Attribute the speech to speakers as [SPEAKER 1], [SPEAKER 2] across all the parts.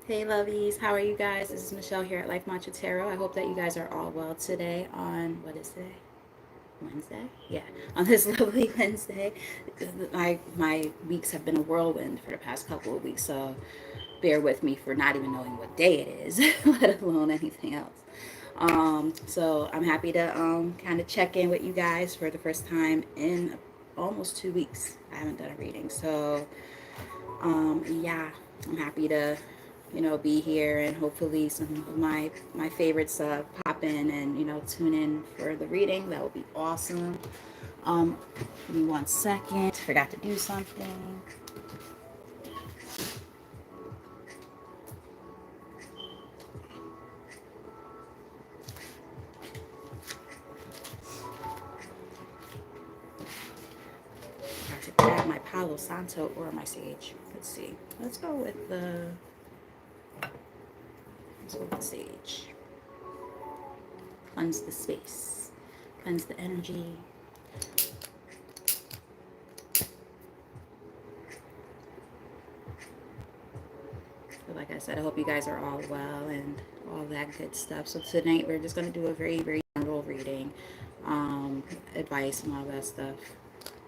[SPEAKER 1] Hey lovies, how are you guys? This is Michelle here at Life Mantra Tarot. I hope that you guys are all well today on, what is today? Wednesday? Yeah, on this lovely Wednesday. My weeks have been a whirlwind for the past couple of weeks, so bear with me for not even knowing what day it is, let alone anything else. So I'm happy to kind of check in with you guys for the first time in almost 2 weeks. I haven't done a reading, so yeah, I'm happy to, be here, and hopefully some of my favorites pop in and tune in for the reading. That would be awesome. Um, Give me 1 second. Forgot to do something. Got to grab my Palo Santo or my sage. Let's see. Let's go with sage. Cleanse the space. Cleanse the energy. But like I said, I hope you guys are all well and all that good stuff. So tonight we're just going to do a very, very general reading, advice and all that stuff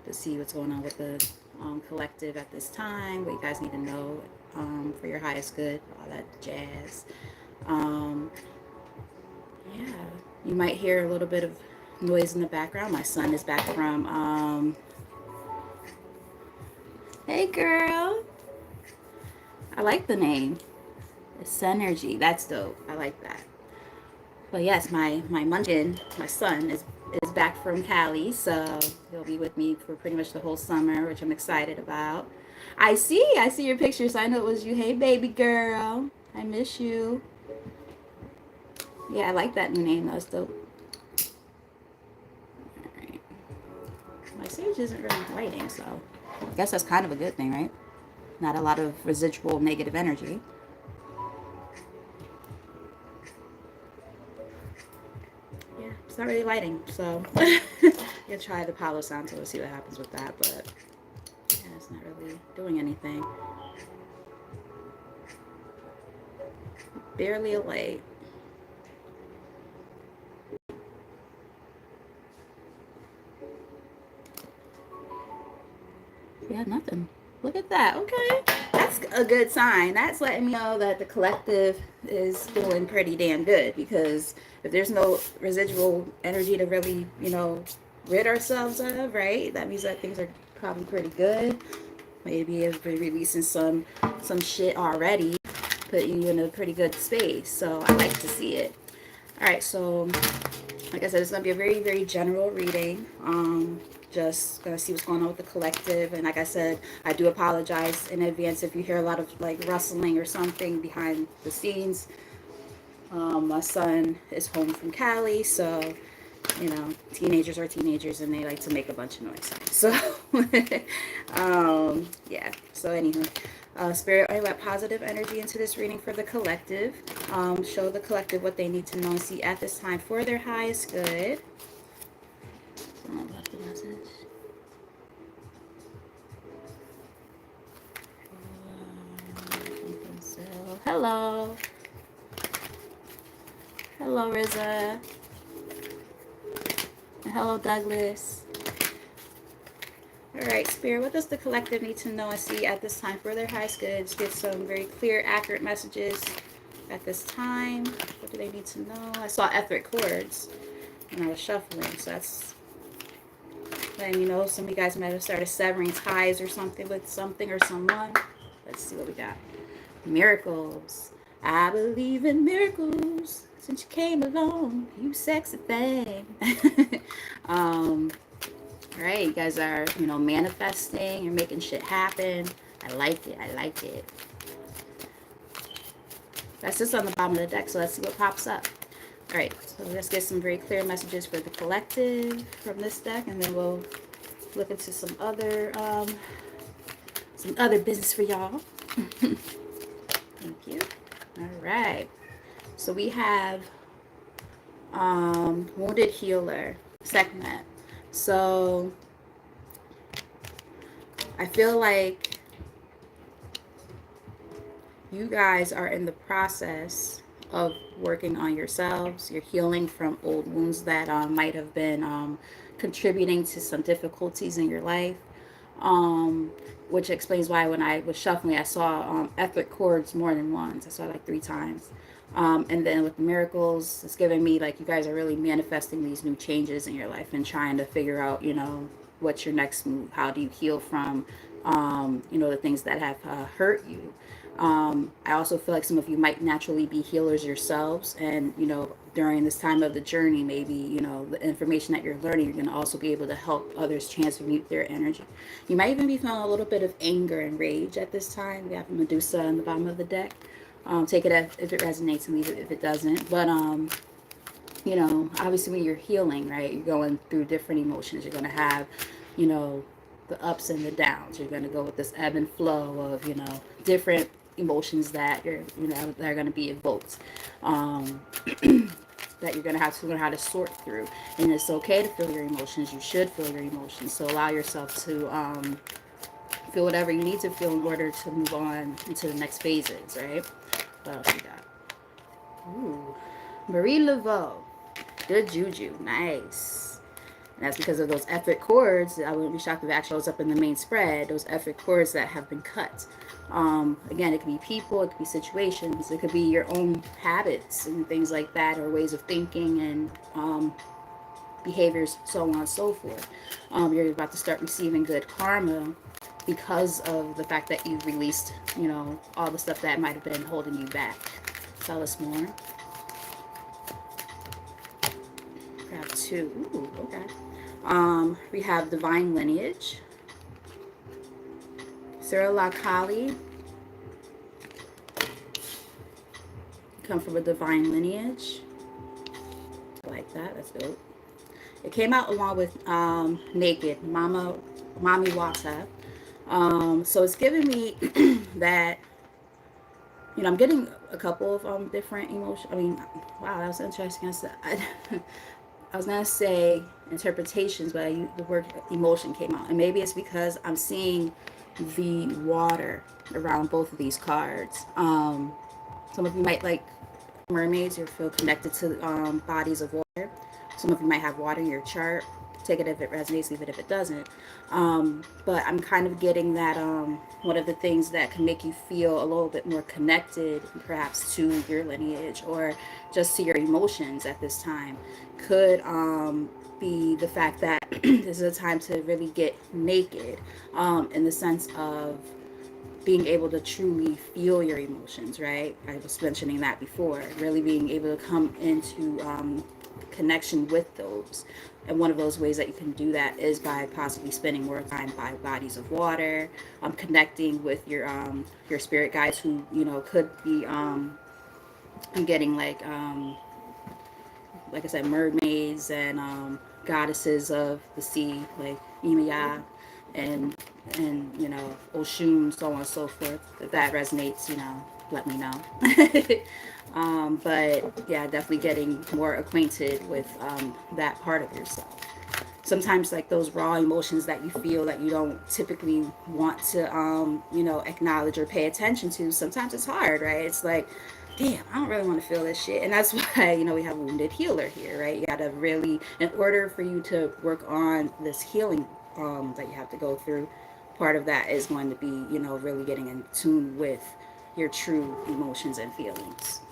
[SPEAKER 1] to see what's going on with the collective at this time, what you guys need to know for your highest good, all that jazz. Um, yeah, you might hear a little bit of noise in the background. My son is back from, hey girl, I like the name. It's Synergy. That's dope. I like that. But yes, my munchkin, my son is back from Cali, so he'll be with me for pretty much the whole summer, which I'm excited about. I see your picture, so I know it was you. Hey, baby girl, I miss you. Yeah, I like that new name. That's dope. All right. My sage isn't really writing, so I guess that's kind of a good thing, right? Not a lot of residual negative energy. Yeah, it's not really lighting, so you'll try the Palo Santo to see what happens with that, but yeah, it's not really doing anything. Barely a light. Yeah, nothing. Look at that. Okay. That's a good sign. That's letting me know that the collective is doing pretty damn good, because if there's no residual energy to really, rid ourselves of, right? That means that things are probably pretty good. Maybe if we're releasing some shit already, put you in a pretty good space. So I like to see it. All right, so like I said, it's going to be a very, very general reading. Just going to see what's going on with the collective. And like I said, I do apologize in advance if you hear a lot of like rustling or something behind the scenes. My son is home from Cali, so teenagers are teenagers and they like to make a bunch of noise. So, yeah. So, anywho, Spirit, I let positive energy into this reading for the collective. Show the collective what they need to know and see at this time for their highest good. Someone left a message. Hello. Hello, Riza. And hello, Douglas. All right, Spirit, what does the collective need to know and see at this time for their highest good? Just get some very clear, accurate messages at this time. What do they need to know? I saw etheric chords and I was shuffling, so that's letting some of you guys might have started severing ties or something with something or someone. Let's see what we got. Miracles. I believe in miracles since you came along, you sexy thing. All right, you guys are, manifesting. You're making shit happen. I like it. I like it. That's just on the bottom of the deck, so let's see what pops up. All right, so let's get some very clear messages for the collective from this deck, and then we'll look into some other business for y'all. Thank you. All right. So we have Wounded Healer segment. So I feel like you guys are in the process of working on yourselves. You're healing from old wounds that might have been contributing to some difficulties in your life. Um, which explains why when I was shuffling, I saw etheric chords more than once. I saw it like 3 times. And then with the miracles, it's giving me like you guys are really manifesting these new changes in your life and trying to figure out, what's your next move? How do you heal from, the things that have hurt you? I also feel like some of you might naturally be healers yourselves, and during this time of the journey, maybe the information that you're learning, you're going to also be able to help others transmute their energy. You might even be feeling a little bit of anger and rage at this time. We have Medusa on the bottom of the deck. Take it if it resonates, and leave it if it doesn't. But obviously when you're healing, right, you're going through different emotions. You're going to have, the ups and the downs. You're going to go with this ebb and flow of, different emotions that that are going to be evoked. That you're going to have to learn how to sort through. And it's okay to feel your emotions. You should feel your emotions. So allow yourself to feel whatever you need to feel in order to move on into the next phases, right? What else we got? Ooh. Marie Laveau. Good juju. Nice. And that's because of those etheric chords. I wouldn't be shocked if it actually shows up in the main spread. Those etheric chords that have been cut. Again, it could be people, it could be situations, it could be your own habits and things like that, or ways of thinking and behaviors, so on and so forth. You're about to start receiving good karma because of the fact that you've released, all the stuff that might have been holding you back. Tell us more. Grab 2. Ooh, okay. We have divine lineage. Sirla Kali. Come from a divine lineage. I like that. That's dope. It came out along with Naked, Mami Wata. So it's giving me that, I'm getting a couple of different emotions. I mean, wow, that was interesting. I was going to say interpretations, but the word emotion came out. And maybe it's because I'm seeing the water around both of these cards. Some of you might like mermaids or feel connected to bodies of water. Some of you might have water in your chart. Take it if it resonates, leave it if it doesn't. But I'm kind of getting that one of the things that can make you feel a little bit more connected, perhaps to your lineage or just to your emotions at this time, could be the fact that this is a time to really get naked, in the sense of being able to truly feel your emotions, right? I was mentioning that before. Really being able to come into connection with those. And one of those ways that you can do that is by possibly spending more time by bodies of water, connecting with your spirit guides who could be getting like I said, mermaids and goddesses of the sea, like Imiya and Oshun, so on and so forth. If that resonates, let me know. But yeah, definitely getting more acquainted with that part of yourself. Sometimes like those raw emotions that you feel that you don't typically want to acknowledge or pay attention to, sometimes it's hard, right? It's like, damn, I don't really want to feel this shit. And that's why we have a wounded healer here, right? You gotta really, in order for you to work on this healing that you have to go through, part of that is going to be really getting in tune with your true emotions and feelings.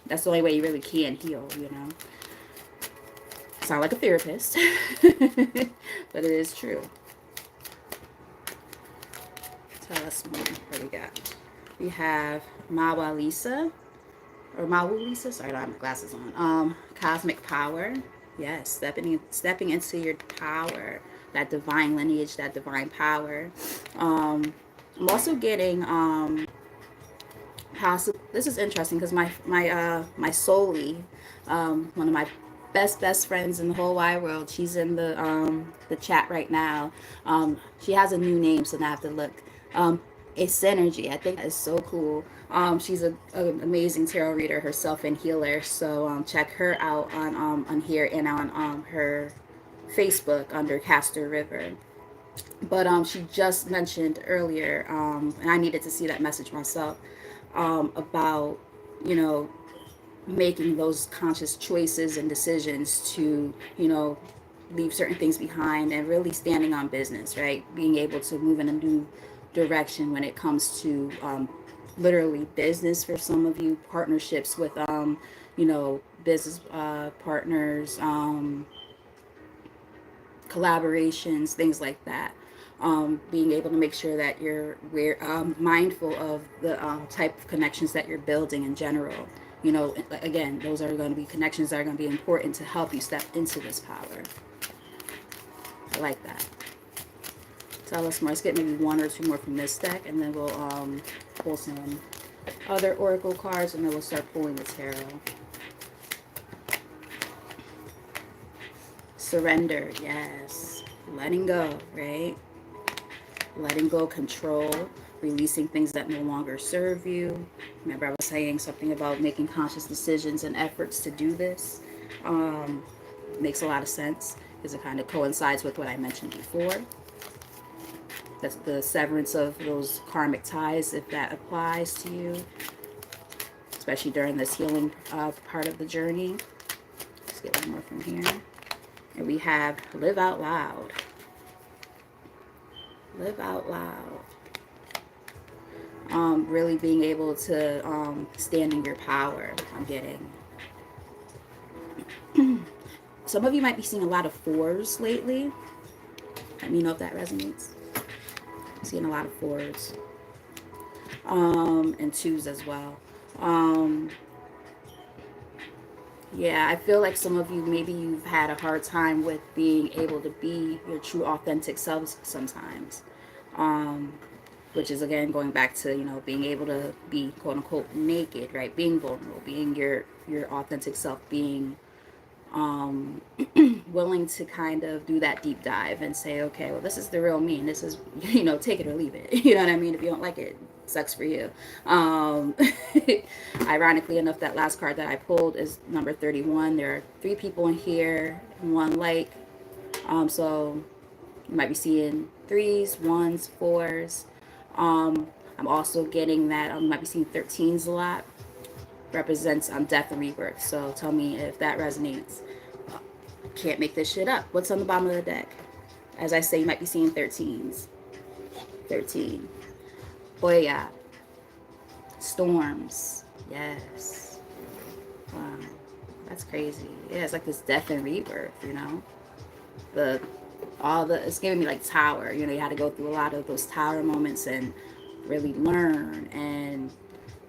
[SPEAKER 1] That's the only way you really can heal. Sound like a therapist, but it is true. Tell us more. What we got? We have Mawa Lisa, or Mawu Lisa. Sorry, I don't have my glasses on. Cosmic power. Yes, stepping into your power, that divine lineage, that divine power. I'm also getting this is interesting because my soully, one of my best friends in the whole wide world, she's in the chat right now. She has a new name, so now I have to look. It's Synergy. I think that is so cool. She's an amazing tarot reader herself and healer. So check her out on here and on her Facebook under Castor River. But she just mentioned earlier, and I needed to see that message myself, about, you know, making those conscious choices and decisions to, you know, leave certain things behind and really standing on business, right? Being able to move in a new direction when it comes to, literally business for some of you, partnerships with, you know, business partners, collaborations, things like that. Being able to make sure that we're mindful of the type of connections that you're building in general. You know, again, those are going to be connections that are going to be important to help you step into this power. I like that. Tell us more. Let's get maybe one or two more from this deck, and then we'll pull some other oracle cards, and then we'll start pulling the tarot. Surrender, yes. Letting go, right? Letting go control, releasing things that no longer serve you. Remember, I was saying something about making conscious decisions and efforts to do this. Um, Makes a lot of sense because it kind of coincides with what I mentioned before. That's the severance of those karmic ties, if that applies to you, especially during this healing part of the journey. Let's get one more from here. And we have live out loud. Live out loud. Really being able to stand in your power. I'm getting. Some of you might be seeing a lot of fours lately. Let me know if that resonates. I'm seeing a lot of fours. And twos as well. Yeah, I feel like some of you, maybe you've had a hard time with being able to be your true authentic selves sometimes. Which is, again, going back to, you know, being able to be quote unquote naked, right? Being vulnerable, being your authentic self, being willing to kind of do that deep dive and say, okay, well, this is the real me, and this is, you know, take it or leave it. You know what I mean? If you don't like it, sucks for you. Ironically enough, that last card that I pulled is number 31. There are 3 people in here, one like. So you might be seeing 3s, 1s, 4s. I'm also getting that you might be seeing 13s a lot. Represents death and rebirth. So tell me if that resonates. Can't make this shit up. What's on the bottom of the deck? As I say, you might be seeing 13s. 13. Boy, yeah. Storms. Yes. Wow. That's crazy. Yeah, it's like this death and rebirth, you know? It's giving me like tower. You know, you had to go through a lot of those tower moments and really learn and,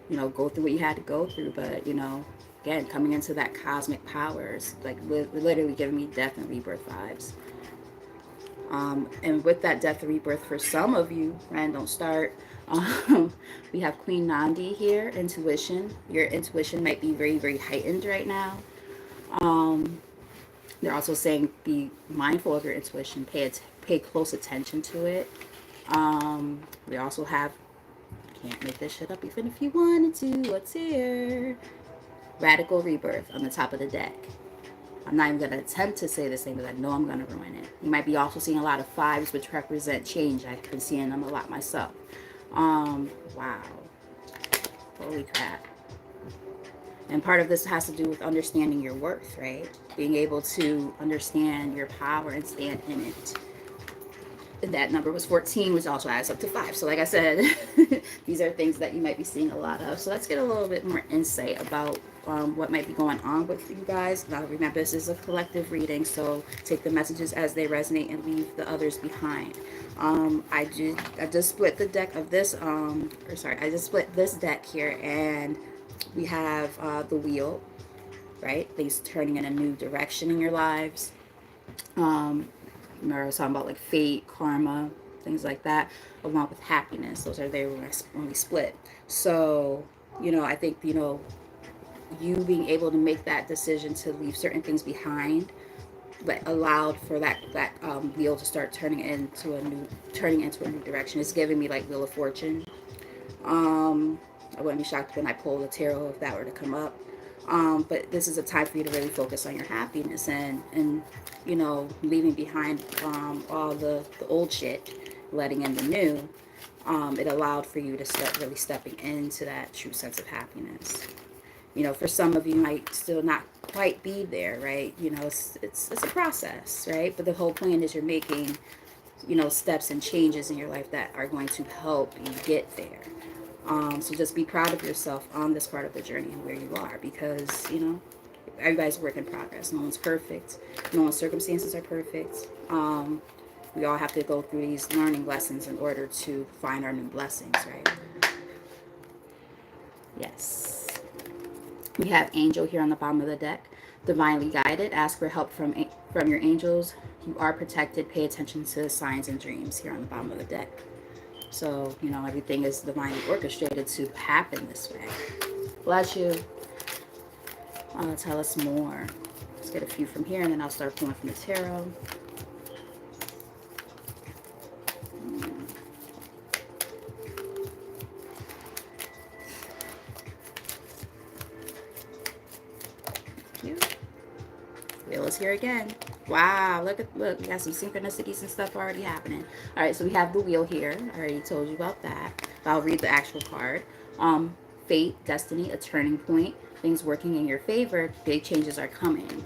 [SPEAKER 1] you know, go through what you had to go through. But, you know, again, coming into that cosmic powers, like literally giving me death and rebirth vibes. And with that death and rebirth, for some of you, and don't start, we have Queen Nandi here, intuition. Your intuition might be very, very heightened right now. They're also saying be mindful of your intuition, pay close attention to it. We also have, can't make this shit up even if you wanted to, what's here? Radical rebirth on the top of the deck. I'm not even going to attempt to say this thing because I know I'm going to ruin it. You might be also seeing a lot of 5s, which represent change. I've been seeing them a lot myself. Wow. Holy crap. And part of this has to do with understanding your worth, right? Being able to understand your power and stand in it. And that number was 14, which also adds up to 5. So like I said, these are things that you might be seeing a lot of. So let's get a little bit more insight about what might be going on with you guys. Now remember, this is a collective reading, so take the messages as they resonate and leave the others behind. I just split the deck of this, I just split this deck here, and we have the wheel, right? Things turning in a new direction in your lives. Remember I was talking about like fate, karma, things like that, along with happiness. Those are there when we split. So, you know, I think, you know, you being able to make that decision to leave certain things behind, but allowed for that wheel to start turning into a new direction. It's giving me like Wheel of Fortune. I wouldn't be shocked when I pull the tarot if that were to come up. But this is a time for you to really focus on your happiness and you know, leaving behind all the old shit, letting in the new. It allowed for you to start really stepping into that true sense of happiness. You know, for some of you might still not quite be there, right? You know, it's a process, right? But the whole point is you're making, you know, steps and changes in your life that are going to help you get there. So just be proud of yourself on this part of the journey and where you are, because, you know, everybody's a work in progress. No one's perfect. No one's circumstances are perfect. We all have to go through these learning lessons in order to find our new blessings, right? Yes. We have Angel here on the bottom of the deck. Divinely guided. Ask for help from your angels. You are protected. Pay attention to the signs and dreams here on the bottom of the deck. So, you know, everything is divinely orchestrated to happen this way. Bless you. Tell us more. Let's get a few from here, and then I'll start pulling from the tarot. Wheel is here again. Wow, look, we got some synchronicities and stuff already happening. All right, so we have the wheel here. I already told you about that. I'll read the actual card. Fate, destiny, a turning point, things working in your favor, big changes are coming.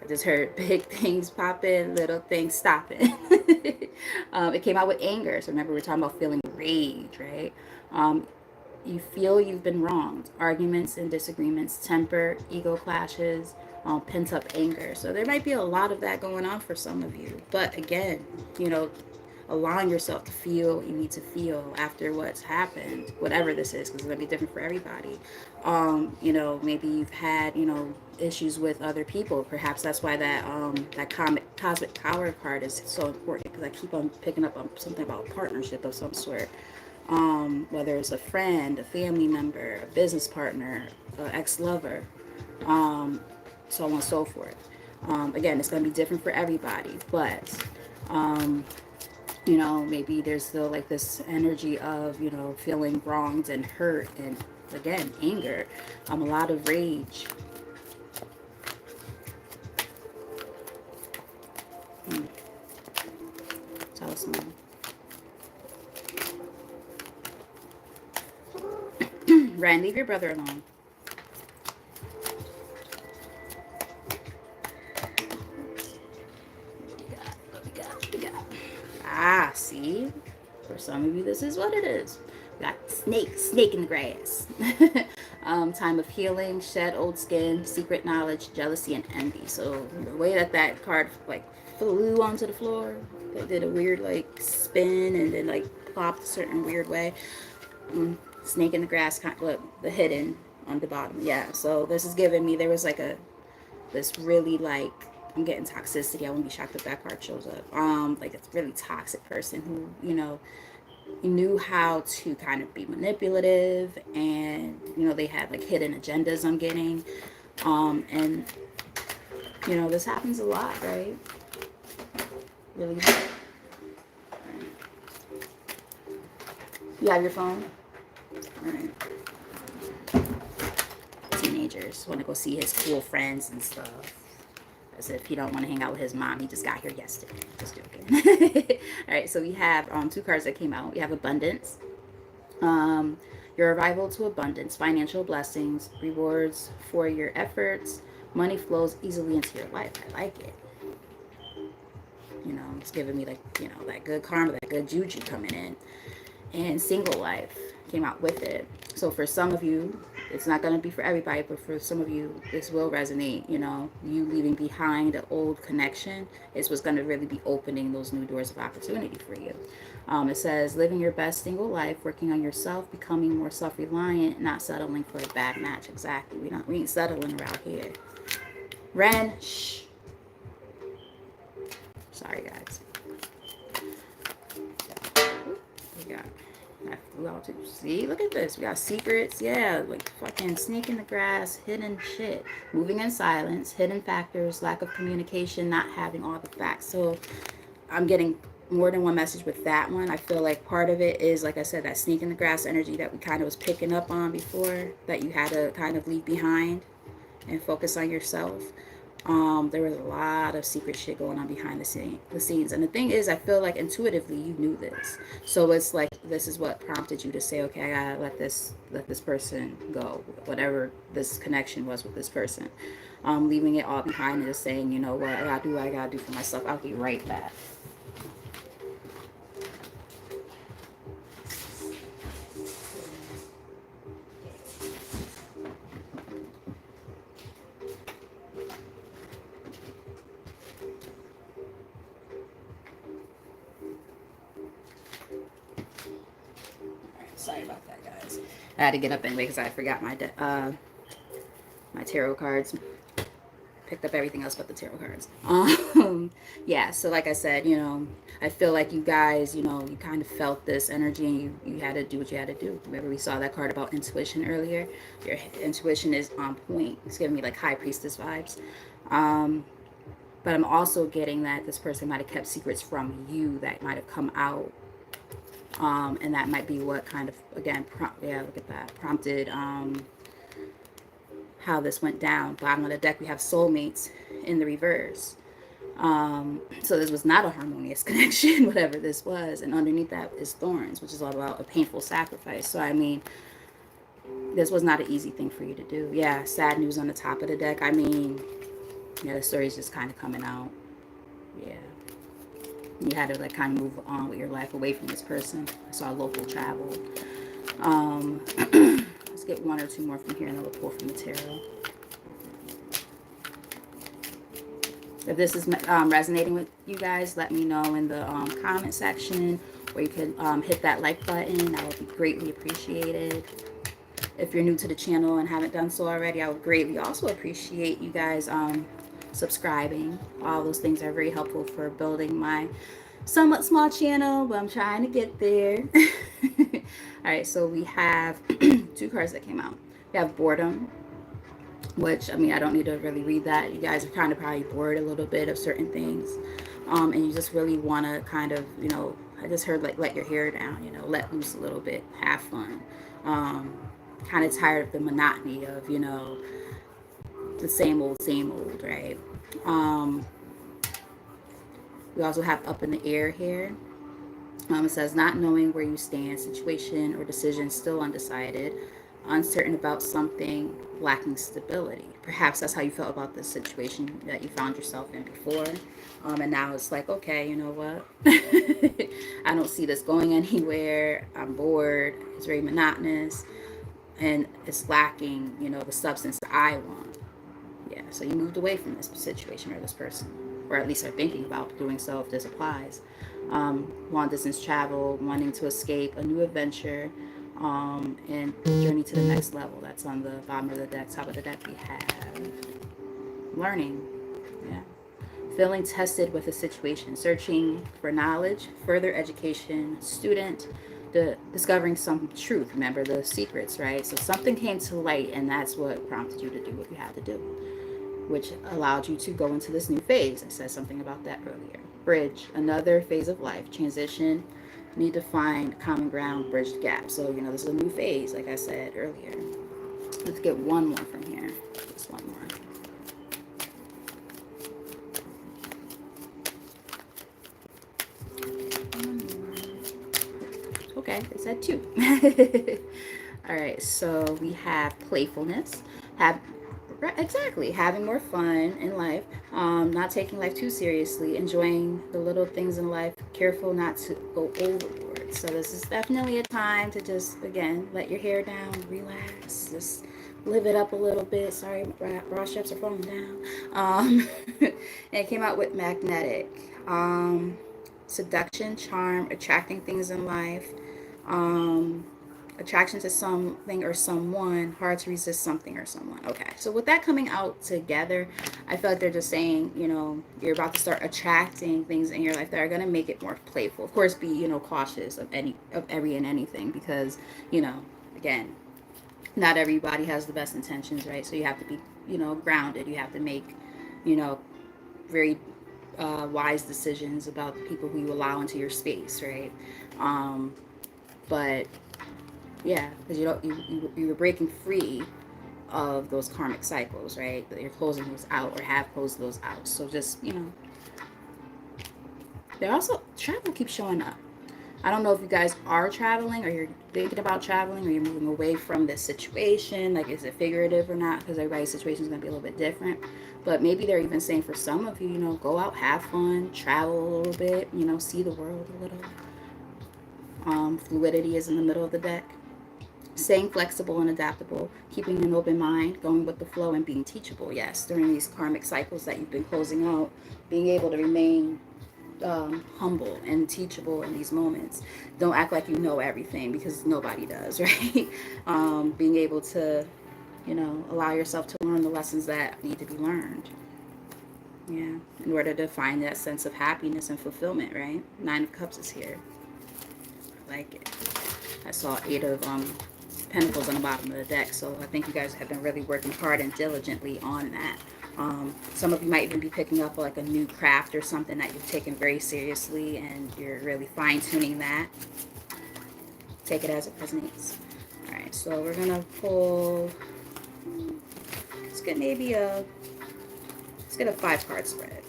[SPEAKER 1] I just heard big things popping, little things stopping. It came out with anger. So remember, we're talking about feeling rage, right? You feel you've been wronged. Arguments and disagreements, temper, ego clashes, pent up anger. So there might be a lot of that going on for some of you. But again, you know, allowing yourself to feel what you need to feel after what's happened, whatever this is, because it's going to be different for everybody. You know, maybe you've had, you know, issues with other people. Perhaps that's why that cosmic power card is so important, because I keep on picking up on something about a partnership of some sort. Whether it's a friend, a family member, a business partner, an ex-lover, so on and so forth. Again, it's going to be different for everybody, but you know, maybe there's still like this energy of, you know, feeling wronged and hurt, and again, anger, a lot of rage. Tell us more. Ryan, leave your brother alone. What we got? Ah, see? For some of you, this is what it is. We got snake in the grass. Time of healing, shed old skin, secret knowledge, jealousy, and envy. So the way that card like flew onto the floor, it did a weird like spin and then like plopped a certain weird way. Snake in the grass, look, the hidden on the bottom. Yeah, so this is giving me, there was like this really like, I'm getting toxicity. I wouldn't be shocked if that card shows up. Like it's really toxic person who, you know, knew how to kind of be manipulative, and, you know, they had like hidden agendas I'm getting. And, you know, this happens a lot, right? Really. You have your phone? All right. Teenagers want to go see his cool friends and stuff, as if he don't want to hang out with his mom. He just got here yesterday. Just joking. All right, so we have two cards that came out. We have abundance. Your arrival to abundance, financial blessings, rewards for your efforts, money flows easily into your life. I like it. You know, it's giving me like, you know, that good karma, that good juju coming in. And single life came out with it. So for some of you, it's not going to be for everybody, but for some of you, this will resonate. You know, you leaving behind an old connection is what's going to really be opening those new doors of opportunity for you. It says, living your best single life, working on yourself, becoming more self-reliant, not settling for a bad match. Exactly. We ain't settling around here. Ren, shh. Sorry, guys. We got, I flew out to, see, look at this. We got secrets. Yeah, like fucking snake in the grass, hidden shit. Moving in silence, hidden factors, lack of communication, not having all the facts. So I'm getting more than one message with that one. I feel like part of it is, like I said, that snake in the grass energy that we kind of was picking up on before, that you had to kind of leave behind and focus on yourself. There was a lot of secret shit going on behind the scenes. And the thing is, I feel like intuitively you knew this. So it's like this is what prompted you to say, okay, I gotta let this person go, whatever this connection was with this person. Leaving it all behind and just saying, you know what, I gotta do what I gotta do for myself. I'll be right back. Sorry about that, guys. I had to get up anyway because I forgot my tarot cards. Picked up everything else but the tarot cards. Yeah, so like I said, I feel like you guys, you kind of felt this energy and you had to do what you had to do. Remember we saw that card about intuition earlier? Your intuition is on point. It's giving me like high priestess vibes. But I'm also getting that this person might have kept secrets from you that might have come out. And that might be what kind of, again, look at that, prompted how this went down. Bottom of the deck, we have soulmates in the reverse. So this was not a harmonious connection, whatever this was. And underneath that is thorns, which is all about a painful sacrifice. So, I mean, this was not an easy thing for you to do. Yeah, sad news on the top of the deck. I mean, yeah, the story's just kind of coming out. Yeah. You had to, like, kind of move on with your life away from this person. I saw local travel. Let's get one or two more from here and then we'll pull from the tarot. If this is resonating with you guys, let me know in the comment section, or you can hit that like button. That would be greatly appreciated. If you're new to the channel and haven't done so already, I would greatly also appreciate you guys subscribing. All those things are very helpful for building my somewhat small channel, but I'm trying to get there. All right, so we have two cards that came out. We have boredom, which, I mean, I don't need to really read that. You guys are kind of probably bored a little bit of certain things. And you just really want to kind of, I just heard like let your hair down, let loose a little bit, have fun. Kind of tired of the monotony of, the same old, right? We also have up in the air here. It says not knowing where you stand, situation or decision still undecided, uncertain about something, lacking stability. Perhaps that's how you felt about this situation that you found yourself in before. And now it's like, okay, you know what? I don't see this going anywhere. I'm bored. It's very monotonous. And it's lacking, the substance that I want. Yeah, so you moved away from this situation or this person, or at least are thinking about doing so if this applies. Long distance travel, wanting to escape a new adventure, and journey to the next level. That's on the bottom of the deck. Top of the deck we have learning. Yeah. Feeling tested with a situation, searching for knowledge, further education, student, discovering some truth. Remember the secrets, right? So something came to light, and that's what prompted you to do what you had to do, which allowed you to go into this new phase. I said something about that earlier. Bridge, another phase of life. Transition, need to find common ground, bridge the gap. So, this is a new phase, like I said earlier. Let's get one more from here. Just one more. Okay, they said two. All right, so we have playfulness. Exactly, having more fun in life, not taking life too seriously, enjoying the little things in life, careful not to go overboard. So this is definitely a time to just, again, let your hair down, relax, just live it up a little bit. Sorry, bra straps are falling down. And it came out with magnetic, seduction, charm, attracting things in life, attraction to something or someone, hard to resist something or someone. Okay, so with that coming out together, I feel like they're just saying, you're about to start attracting things in your life that are going to make it more playful. Of course, be, cautious of every and anything, because, again, not everybody has the best intentions, right? So you have to be, grounded. You have to make, very wise decisions about the people who you allow into your space, right? But yeah, because you're breaking free of those karmic cycles, right? That you're closing those out or have closed those out. So just, they're also, travel keeps showing up. I don't know if you guys are traveling or you're thinking about traveling or you're moving away from this situation. Like, is it figurative or not? Because everybody's situation is going to be a little bit different. But maybe they're even saying for some of you, go out, have fun, travel a little bit, see the world a little. Fluidity is in the middle of the deck. Staying flexible and adaptable, keeping an open mind, going with the flow, and being teachable. Yes, during these karmic cycles that you've been closing out, being able to remain humble and teachable in these moments. Don't act like you know everything, because nobody does, right? Being able to, allow yourself to learn the lessons that need to be learned. Yeah, in order to find that sense of happiness and fulfillment, right? Nine of Cups is here. I like it. I saw Eight of Pentacles on the bottom of the deck, so I think you guys have been really working hard and diligently on that. Some of you might even be picking up like a new craft or something that you've taken very seriously, and you're really fine-tuning that. Take it as it resonates. All right, so we're gonna pull. Let's get let's get a 5-card spread.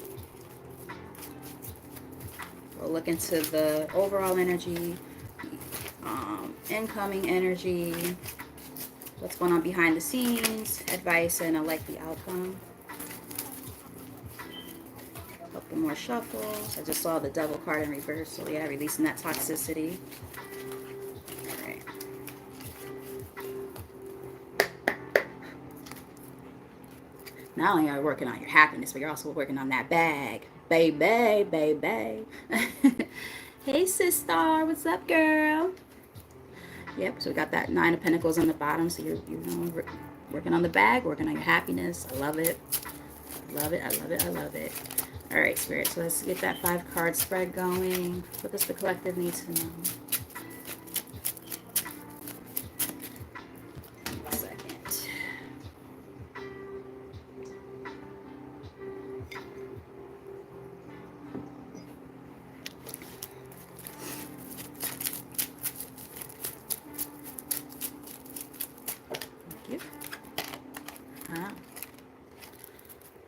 [SPEAKER 1] We'll look into the overall energy, incoming energy, what's going on behind the scenes, advice, and I like the outcome. A couple more shuffles. I just saw the Devil card in reverse, so yeah, releasing that toxicity. All right. Not only are you working on your happiness, but you're also working on that bag. Baby, baby. Hey, sister. What's up, girl? Yep, so we got that 9 of Pentacles on the bottom. So you're working on the bag, working on your happiness. I love it. I love it. I love it. I love it. All right, Spirit. So let's get that 5-card spread going. What does the collective need to know?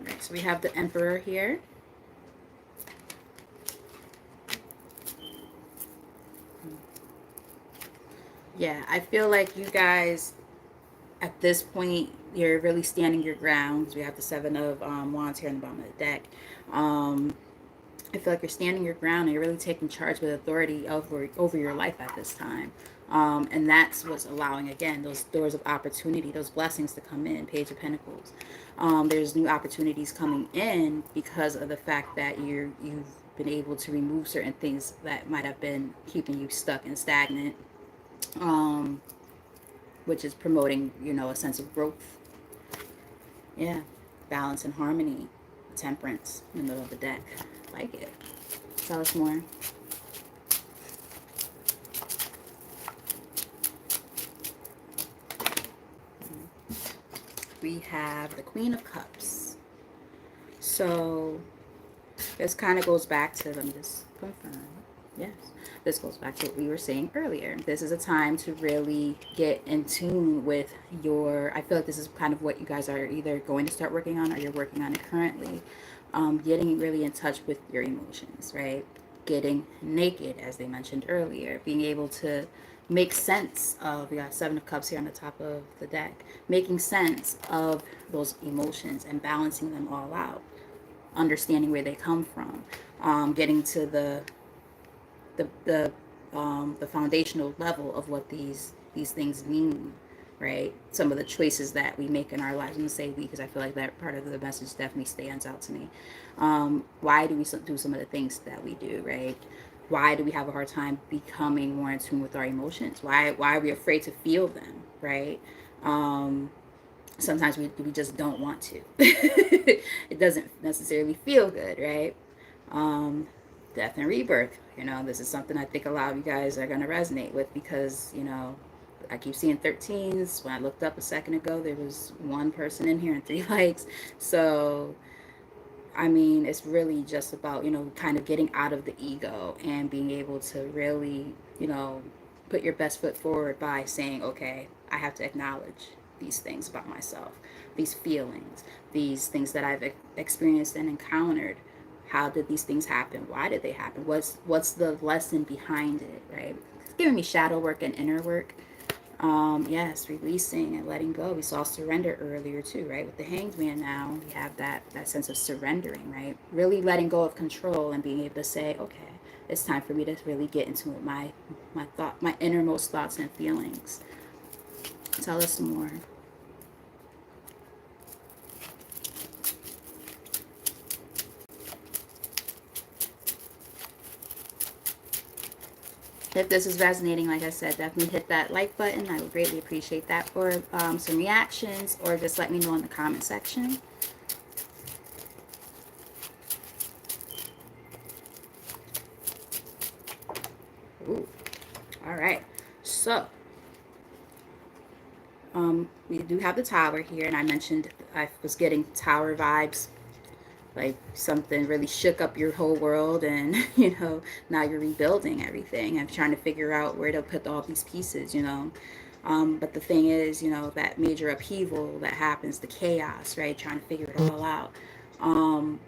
[SPEAKER 1] Alright, so we have the Emperor here. Yeah, I feel like you guys, at this point, you're really standing your ground. We have the 7 of Wands here on the bottom of the deck. I feel like you're standing your ground and you're really taking charge with authority over your life at this time. And that's what's allowing, again, those doors of opportunity, those blessings to come in. Page of Pentacles. There's new opportunities coming in because of the fact that you've been able to remove certain things that might have been keeping you stuck and stagnant, which is promoting, a sense of growth. Yeah, balance and harmony, temperance in the middle of the deck. Like it. Tell us more. We have the Queen of Cups. So this kind of goes back to, let me just confirm. Yes, this goes back to what we were saying earlier. This is a time to really get in tune with I feel like this is kind of what you guys are either going to start working on or you're working on it currently. Getting really in touch with your emotions, right? Getting naked, as they mentioned earlier. Being able to make sense of, we got 7 of Cups here on the top of the deck. Making sense of those emotions and balancing them all out. Understanding where they come from. Getting to the foundational level of what these things mean, right? Some of the choices that we make in our lives. I'm going to say we because I feel like that part of the message definitely stands out to me. Why do we do some of the things that we do, right? Why do we have a hard time becoming more in tune with our emotions? Why are we afraid to feel them, right? Sometimes we just don't want to. It doesn't necessarily feel good, right? Death and rebirth. This is something I think a lot of you guys are going to resonate with because, I keep seeing 13s. When I looked up a second ago, there was 1 person in here and 3 likes. So I mean, it's really just about, you know, kind of getting out of the ego and being able to really, you know, put your best foot forward by saying, okay, I have to acknowledge these things about myself, these feelings, these things that I've experienced and encountered. How did these things happen? Why did they happen? What's the lesson behind it, right? It's giving me shadow work and inner work. Yes, releasing and letting go. We saw surrender earlier too, right? With the hanged man now, we have that sense of surrendering, right? Really letting go of control and being able to say, okay, it's time for me to really get into my innermost thoughts and feelings. Tell us some more. If this is resonating, like I said, definitely hit that like button. I would greatly appreciate that. Or some reactions, or just let me know in the comment section. Ooh. All right. So, we do have the tower here, and I mentioned I was getting tower vibes, like something really shook up your whole world, and you know, now you're rebuilding everything and trying to figure out where to put all these pieces, you know. But the thing is, you know, that major upheaval that happens, the chaos, right? Trying to figure it all out. Um,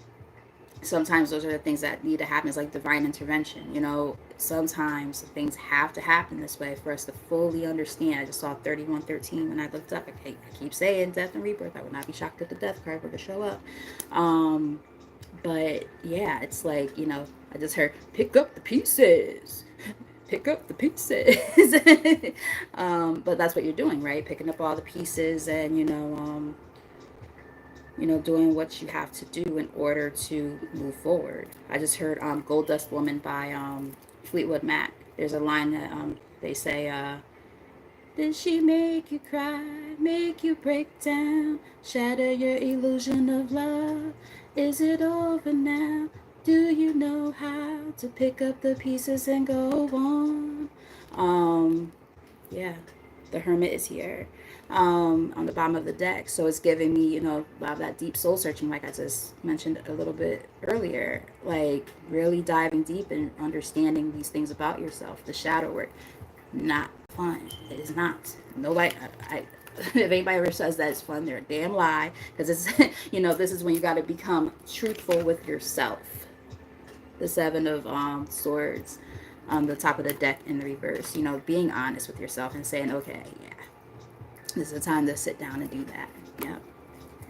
[SPEAKER 1] Sometimes those are the things that need to happen. It's like divine intervention, you know. Sometimes things have to happen this way for us to fully understand. I just saw 3113 when I looked up. I keep saying death and rebirth. I would not be shocked if the death card were to show up. um but yeah, it's like, you know, I just heard pick up the pieces, pick up the pieces. But that's what you're doing, right? Picking up all the pieces, and you know, doing what you have to do in order to move forward. I just heard Gold Dust Woman by Fleetwood Mac. There's a line that they say, did she make you cry, make you break down, shatter your illusion of love? Is it over now? Do you know how to pick up the pieces and go on? Yeah, the Hermit is here on the bottom of the deck. So it's giving me, you know, a lot of that deep soul searching, like I just mentioned a little bit earlier. Like really diving deep and understanding these things about yourself. The shadow work, not fun. It is not. Nobody, if anybody ever says that it's fun, they're a damn lie. Because it's, you know, this is when you got to become truthful with yourself. The Seven of Swords on the top of the deck in the reverse. You know, being honest with yourself and saying, okay, yeah, this is the time to sit down and do that. Yeah.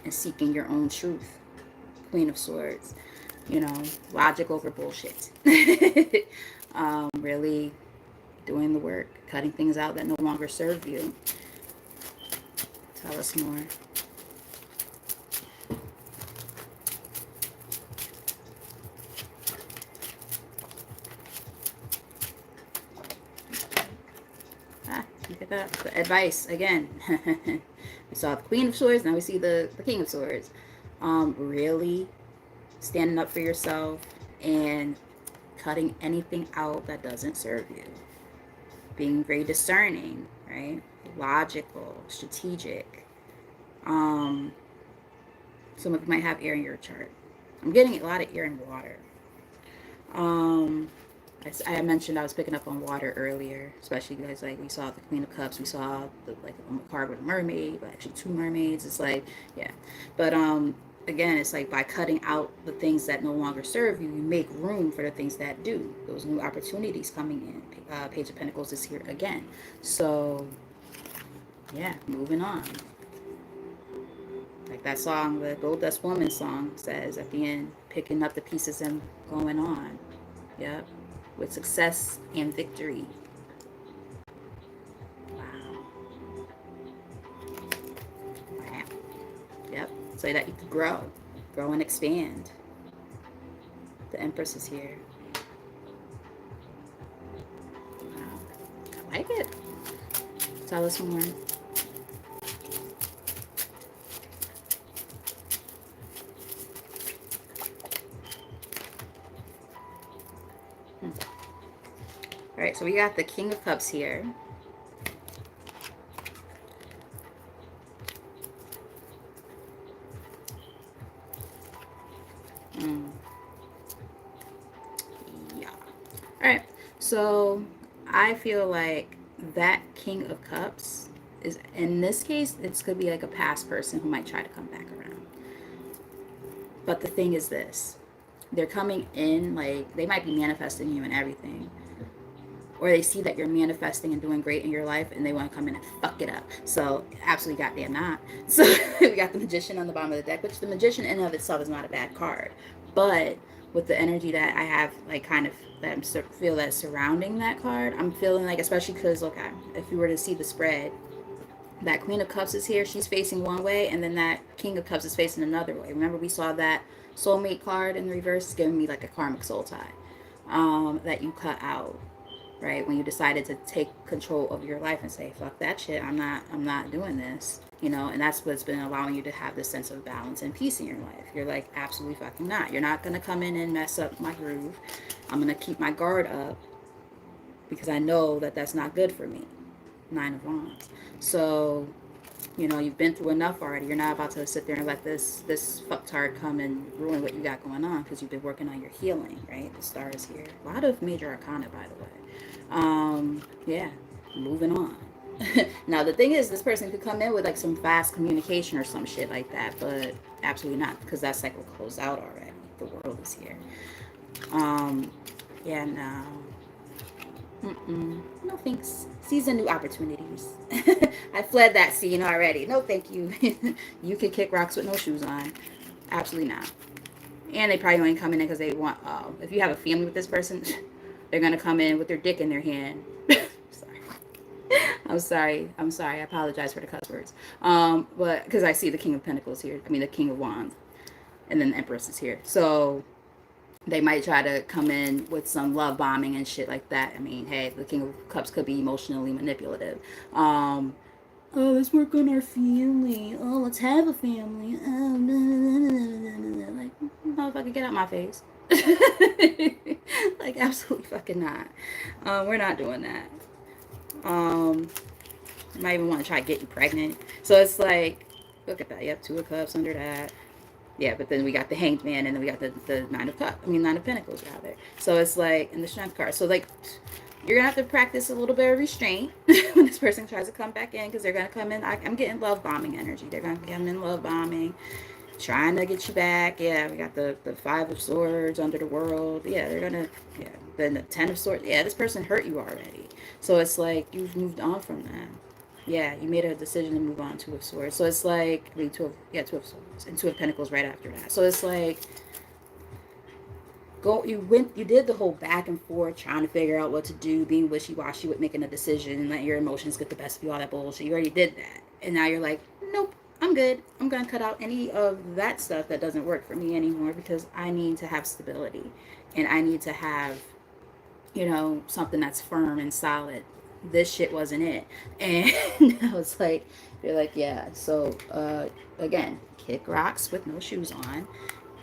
[SPEAKER 1] And seeking your own truth. Queen of Swords. You know, logic over bullshit. Really doing the work, cutting things out that no longer serve you. Tell us more. Look at that. The advice again. We saw the Queen of Swords, now we see the King of Swords. Really standing up for yourself and cutting anything out that doesn't serve you. Being very discerning, right? Logical, strategic. Um, some of you might have air in your chart. I'm getting a lot of air and water. Um, I mentioned I was picking up on water earlier, especially because like we saw the Queen of Cups, we saw the like a card with a mermaid, but actually two mermaids. It's like, yeah, but again, it's like by cutting out the things that no longer serve you, you make room for the things that do. Those new opportunities coming in. Page of Pentacles is here again, so yeah, moving on. Like that song, the Gold Dust Woman song says at the end, picking up the pieces and going on. Yep. With success and victory. Wow. Wow. Yep. So that you can grow and expand. The Empress is here. Wow. I like it. Tell us more. All right, so we got the King of Cups here. So I feel like that King of Cups is, in this case, it's could be like a past person who might try to come back around. But the thing is this, they're coming in, like, they might be manifesting you and everything, or they see that you're manifesting and doing great in your life and they want to come in and fuck it up. So absolutely goddamn not. So we got the Magician on the bottom of the deck, which the Magician in and of itself is not a bad card, but with the energy that I have, like, kind of that I'm feel that surrounding that card, I'm feeling like, especially because, look, if you were to see the spread, that Queen of Cups is here, she's facing one way, and then that King of Cups is facing another way. Remember, we saw that soulmate card in the reverse is giving me like a karmic soul tie, that you cut out, right? When you decided to take control of your life and say, fuck that shit, I'm not doing this, you know. And that's what's been allowing you to have this sense of balance and peace in your life. You're like, absolutely fucking not. You're not going to come in and mess up my groove. I'm going to keep my guard up because I know that that's not good for me. 9 of Wands. So, you know, you've been through enough already. You're not about to sit there and let this fucktard come and ruin what you got going on, because you've been working on your healing, right? The star is here. A lot of major arcana, by the way. Yeah, moving on. Now, the thing is, this person could come in with like some fast communication or some shit like that, but absolutely not, because that cycle closed out already. The world is here. Yeah, no. No thanks. Season new opportunities. I fled that scene already. No thank you. You can kick rocks with no shoes on. Absolutely not. And they probably only come in because they want, if you have a family with this person, they're going to come in with their dick in their hand. Sorry. I'm sorry. I apologize for the cuss words. But because I see the King of Pentacles here. I mean, the King of Wands. And then the Empress is here. So they might try to come in with some love bombing and shit like that. I mean, hey, the King of Cups could be emotionally manipulative. Oh, let's work on our family. Oh, let's have a family. Oh, no. Like, motherfucker, get out my face. Like, absolutely fucking not. We're not doing that. I might even want to try to get you pregnant. So it's like, look at that. Yep, 2 of Cups under that. Yeah, but then we got the Hanged Man, and then we got the Nine of Pentacles, rather. So it's like, and the Strength card. So, like, you're going to have to practice a little bit of restraint when this person tries to come back in, because they're going to come in. I'm getting love bombing energy. They're going to come in love bombing, trying to get you back. Yeah, we got the 5 of Swords under the World. Yeah, they're going to, yeah. Then the 10 of Swords. Yeah, this person hurt you already. So it's like you've moved on from that. Yeah, you made a decision to move on. 2 of Swords. So it's like, I mean, 2 of Swords and 2 of Pentacles right after that. So it's like, you did the whole back and forth, trying to figure out what to do, being wishy-washy with making a decision, and letting your emotions get the best of you, all that bullshit. You already did that. And now you're like, nope, I'm good. I'm going to cut out any of that stuff that doesn't work for me anymore, because I need to have stability. And I need to have, you know, something that's firm and solid. This shit wasn't it. And I was like, you're like, yeah. So, again, kick rocks with no shoes on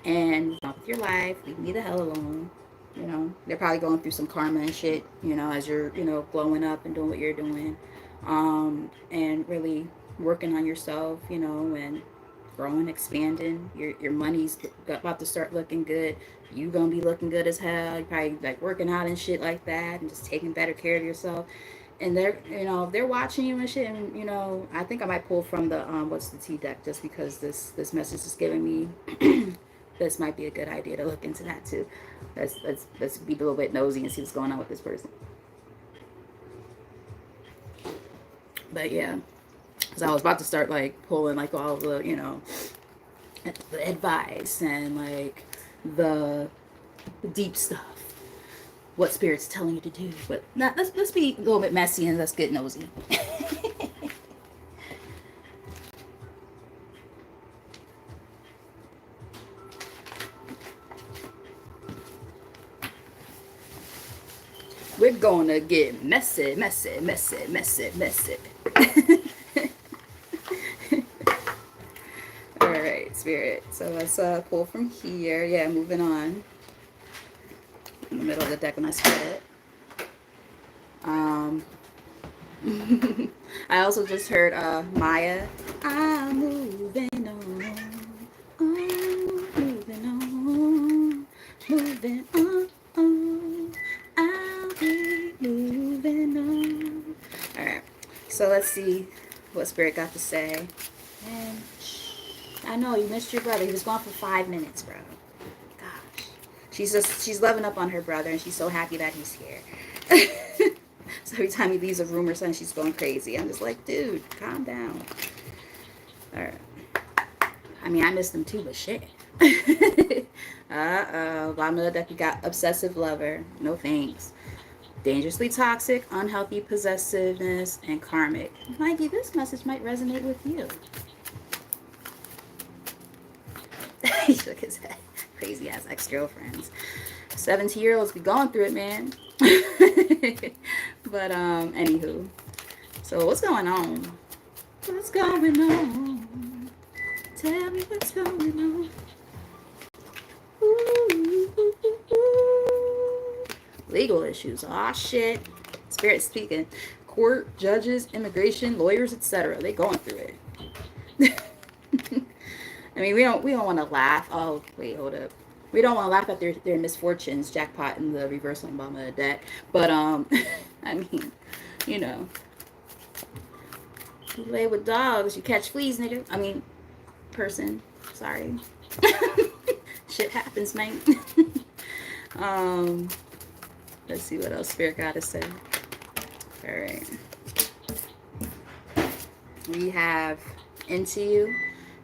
[SPEAKER 1] and move on with your life. Leave me the hell alone. You know, they're probably going through some karma and shit, you know, as you're, you know, glowing up and doing what you're doing. And really working on yourself, you know, and growing, expanding. Your money's about to start looking good. You gonna be looking good as hell. You probably like working out and shit like that, and just taking better care of yourself. And they're, you know, they're watching you and shit. And, you know, I think I might pull from the what's the T deck, just because this message is giving me. This might be a good idea to look into that too. Let's be a little bit nosy and see what's going on with this person. But yeah, because I was about to start like pulling like all the, you know, the advice and like the deep stuff, what spirit's telling you to do. But not, let's be a little bit messy and let's get nosy. We're gonna get messy, messy, messy, messy, messy. Alright, Spirit. So let's pull from here. Yeah, moving on. In the middle of the deck when I spread it. I also just heard Maya. I'm moving on. Moving on. Moving on. I'll be So let's see what Spirit got to say. And I know you missed your brother. He was gone for 5 minutes, bro. Gosh. She's loving up on her brother, and she's so happy that he's here. So every time he leaves a room or something, she's going crazy. I'm just like, dude, calm down. All right. I mean, I missed him too, but shit. Bottom of the deck, we got obsessive lover. No thanks. Dangerously toxic, unhealthy possessiveness, and karmic. Mikey, this message might resonate with you. He shook his head. Crazy ass ex-girlfriends. 17-year-olds be going through it, man. But anywho. So what's going on? What's going on? Tell me what's going on. Legal issues. Aw, shit. Spirit speaking. Court, judges, immigration, lawyers, etc. They going through it. I mean, we don't want to laugh. Oh, wait, hold up. We don't want to laugh at their misfortunes, jackpot in the reversal bottom of the deck. But I mean, you know, you lay with dogs, you catch fleas, nigga. I mean, person. Sorry. Shit happens, man. Let's see what else Spirit got to say. All right. We have Into You.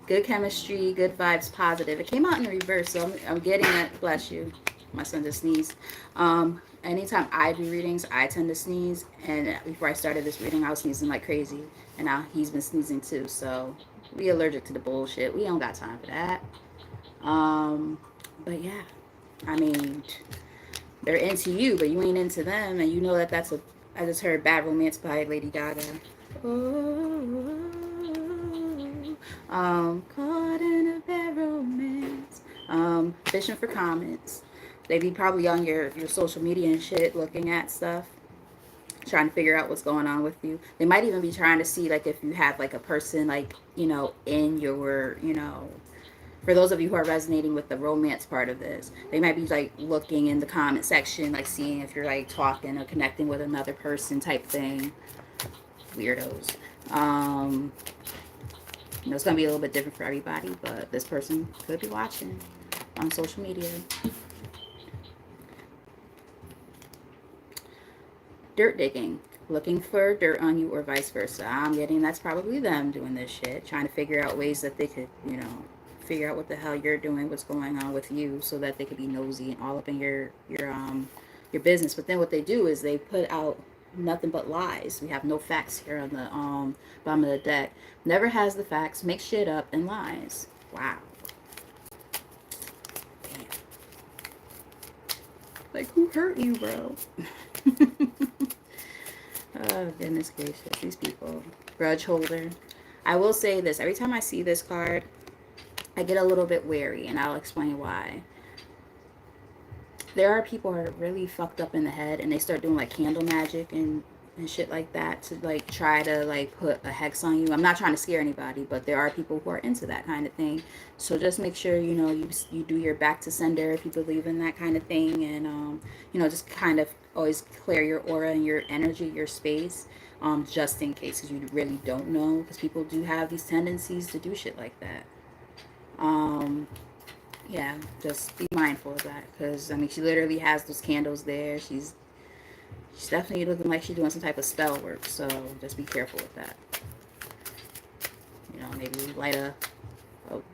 [SPEAKER 1] Good chemistry, good vibes, positive. It came out in the reverse, so I'm getting it. Bless you. My son just sneezed. Anytime I do readings, I tend to sneeze. And before I started this reading, I was sneezing like crazy. And now he's been sneezing too. So we allergic to the bullshit. We don't got time for that. But yeah, I mean, they're into you, but you ain't into them. And you know that that's a... I just heard Bad Romance by Lady Gaga. Caught in a bad romance. Fishing for comments. They be probably on your social media and shit, looking at stuff, trying to figure out what's going on with you. They might even be trying to see, like, if you have, like, a person, like, you know, in your, you know, for those of you who are resonating with the romance part of this, they might be, like, looking in the comment section, like, seeing if you're, like, talking or connecting with another person type thing. Weirdos. You know, it's going to be a little bit different for everybody, but this person could be watching on social media. Dirt digging. Looking for dirt on you or vice versa. I'm getting that's probably them doing this shit. Trying to figure out ways that they could, you know, figure out what the hell you're doing, what's going on with you, so that they could be nosy and all up in your business. But then what they do is they put out nothing but lies. We have no facts here on the bottom of the deck. Never has the facts, makes shit up and lies. Wow. Damn. Like, who hurt you, bro? Oh, goodness gracious. These people. Grudge holder. I will say this. Every time I see this card, I get a little bit wary, and I'll explain why. There are people who are really fucked up in the head, and they start doing, like, candle magic and shit like that to, like, try to, like, put a hex on you. I'm not trying to scare anybody, but there are people who are into that kind of thing. So just make sure, you know, you do your back to sender if you believe in that kind of thing, and you know, just kind of always clear your aura and your energy, your space, just in case, because you really don't know, because people do have these tendencies to do shit like that. Yeah, just be mindful of that, because I mean, she literally has those candles there. She's definitely looking like she's doing some type of spell work, so just be careful with that. You know, maybe light a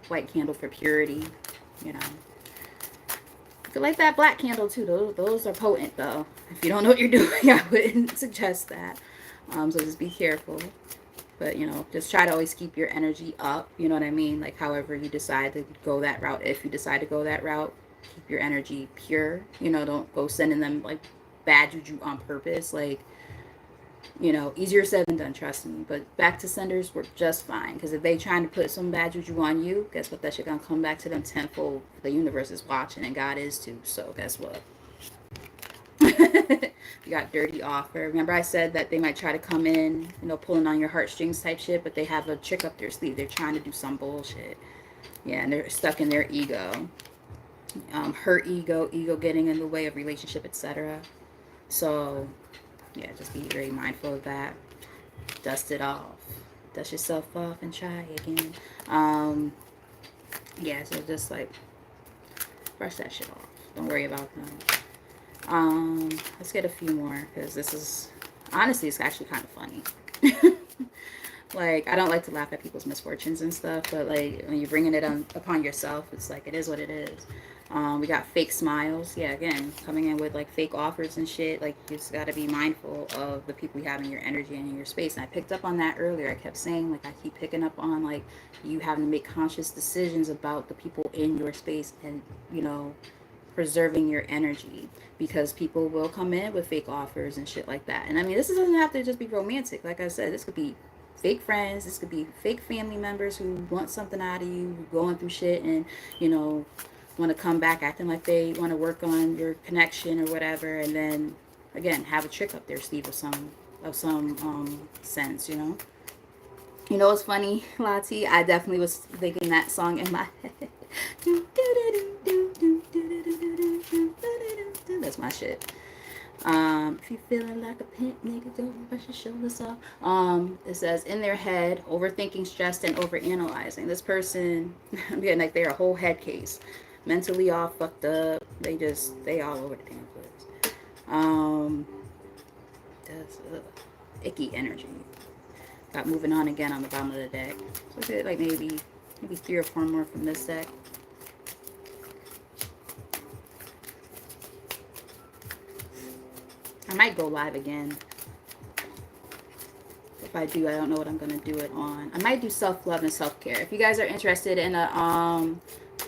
[SPEAKER 1] white candle for purity, you know. You could light that black candle too. Those are potent, though. If you don't know what you're doing, I wouldn't suggest that. So just be careful. But, you know, just try to always keep your energy up. You know what I mean? Like, however you decide to go that route. If you decide to go that route, keep your energy pure. You know, don't go sending them, like, bad juju on purpose. Like, you know, easier said than done, trust me. But back to senders work just fine. Because if they trying to put some bad juju on you, guess what? That shit gonna come back to them tenfold. The universe is watching, and God is too. So guess what? You got dirty offer. Remember I said that they might try to come in, you know, pulling on your heartstrings type shit, but they have a trick up their sleeve. They're trying to do some bullshit. Yeah, and they're stuck in their ego. Her ego getting in the way of relationship, etc. So, yeah, just be very mindful of that. Dust it off. Dust yourself off and try again. Yeah, so just like brush that shit off. Don't worry about them. Let's get a few more because this is honestly it's actually kind of funny. Like, I don't like to laugh at people's misfortunes and stuff, but like when you're bringing it upon yourself, it's like it is what it is. We got fake smiles. Yeah, again, coming in with like fake offers and shit. Like, you just got to be mindful of the people you have in your energy and in your space. And I picked up on that earlier. I kept saying, like, I keep picking up on like you having to make conscious decisions about the people in your space and, you know, preserving your energy, because people will come in with fake offers and shit like that. And I mean, this doesn't have to just be romantic. Like I said, this could be fake friends, this could be fake family members who want something out of you, who going through shit and, you know, want to come back acting like they want to work on your connection or whatever, and then again have a trick up their sleeve of some sense, you know. You know what's funny, Lati? I definitely was thinking that song in my head. That's my shit. If you feeling like a pimp, nigga, don't brush your shoulders off. It says in their head, overthinking, stressed, and overanalyzing. This person, I'm getting like they're a whole head case, mentally all fucked up. They all over the damn place. That's icky energy. Got moving on again on the bottom of the deck. So let's get like maybe 3 or 4 more from this deck. I might go live again. If I do, I don't know what I'm going to do it on. I might do self-love and self-care. If you guys are interested in a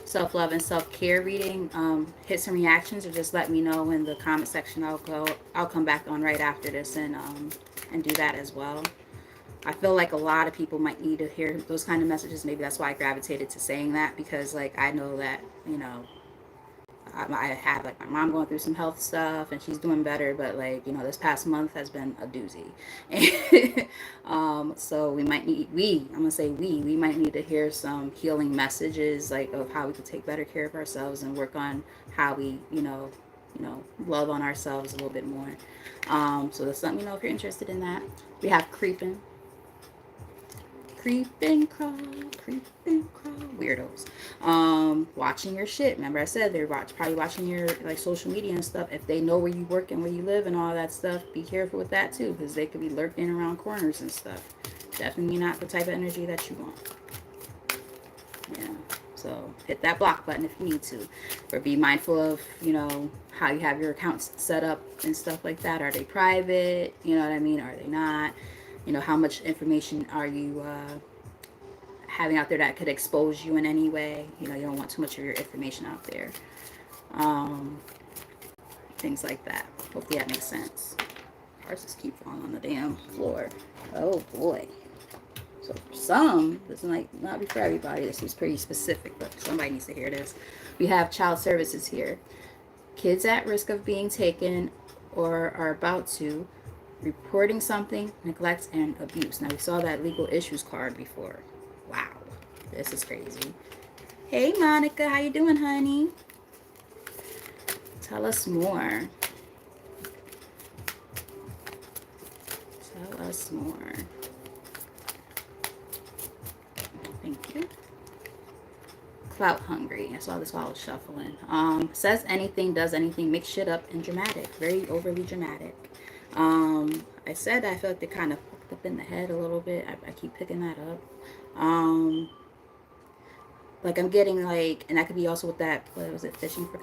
[SPEAKER 1] self-love and self-care reading, hit some reactions or just let me know in the comment section. I'll come back on right after this and do that as well. I feel like a lot of people might need to hear those kind of messages. Maybe that's why I gravitated to saying that, because like I know that, you know, I had like my mom going through some health stuff and she's doing better, but like, you know, this past month has been a doozy. So we might need, I'm gonna say we might need to hear some healing messages, like of how we could take better care of ourselves and work on how we, you know, love on ourselves a little bit more. So just let me know if you're interested in that. We have creeping. Creep and crawl, weirdos. Watching your shit. Remember I said they're probably watching your like social media and stuff. If they know where you work and where you live and all that stuff, be careful with that too, because they could be lurking around corners and stuff. Definitely not the type of energy that you want. Yeah. So hit that block button if you need to, or be mindful of, you know, how you have your accounts set up and stuff like that. Are they private? You know what I mean? Are they not? You know, how much information are you having out there that could expose you in any way? You know, you don't want too much of your information out there. Things like that. Hopefully that makes sense. Ours just keep falling on the damn floor. Oh boy. So for some, this might not be for everybody. This is pretty specific, but somebody needs to hear this. We have child services here. Kids at risk of being taken or are about to, reporting something, neglect, and abuse. Now, we saw that legal issues card before. Wow, this is crazy. Hey, Monica, how you doing, honey? Tell us more. Tell us more. Thank you. Clout hungry. I saw this while I was shuffling. Says anything, does anything, makes shit up, and dramatic. Very overly dramatic. I said I feel like they kind of fucked up in the head a little bit. I keep picking that up. Like I'm getting like, and that could be also with that, what was it, fishing for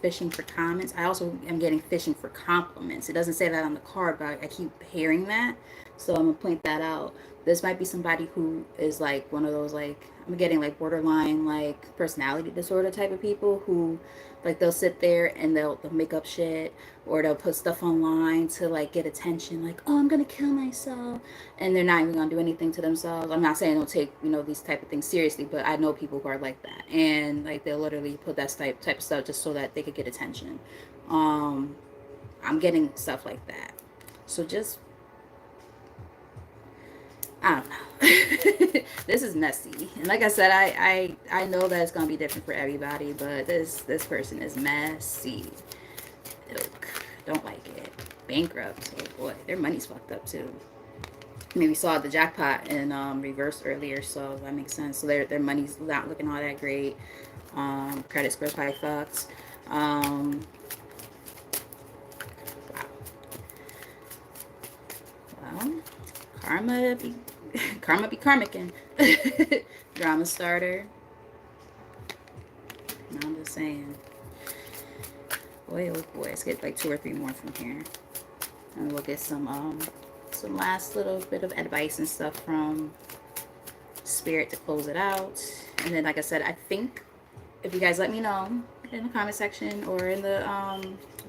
[SPEAKER 1] fishing for comments. I also am getting fishing for compliments. It doesn't say that on the card, but I keep hearing that. So I'm gonna point that out. This might be somebody who is like one of those, like, I'm getting like borderline like personality disorder type of people who like they'll sit there and they'll make up shit, or they'll put stuff online to like get attention, like, oh, I'm gonna kill myself, and they're not even gonna do anything to themselves. I'm not saying don't take, you know, these type of things seriously, but I know people who are like that, and like they'll literally put that type of stuff just so that they could get attention. I'm getting stuff like that. So just, I don't know. This is messy, and like I said, I know that it's gonna be different for everybody, but this person is messy. Ugh, don't like it. Bankrupt. Oh boy, their money's fucked up too. maybe saw the jackpot in reverse earlier, so that makes sense. So their money's not looking all that great. Credit score probably fucks. Wow. Well, karma be karma be karmicking. Drama starter. No, I'm just saying. Boy, oh boy, let's get like 2 or 3 more from here, and we'll get some last little bit of advice and stuff from Spirit to close it out. And then, like I said, I think if you guys let me know in the comment section or in the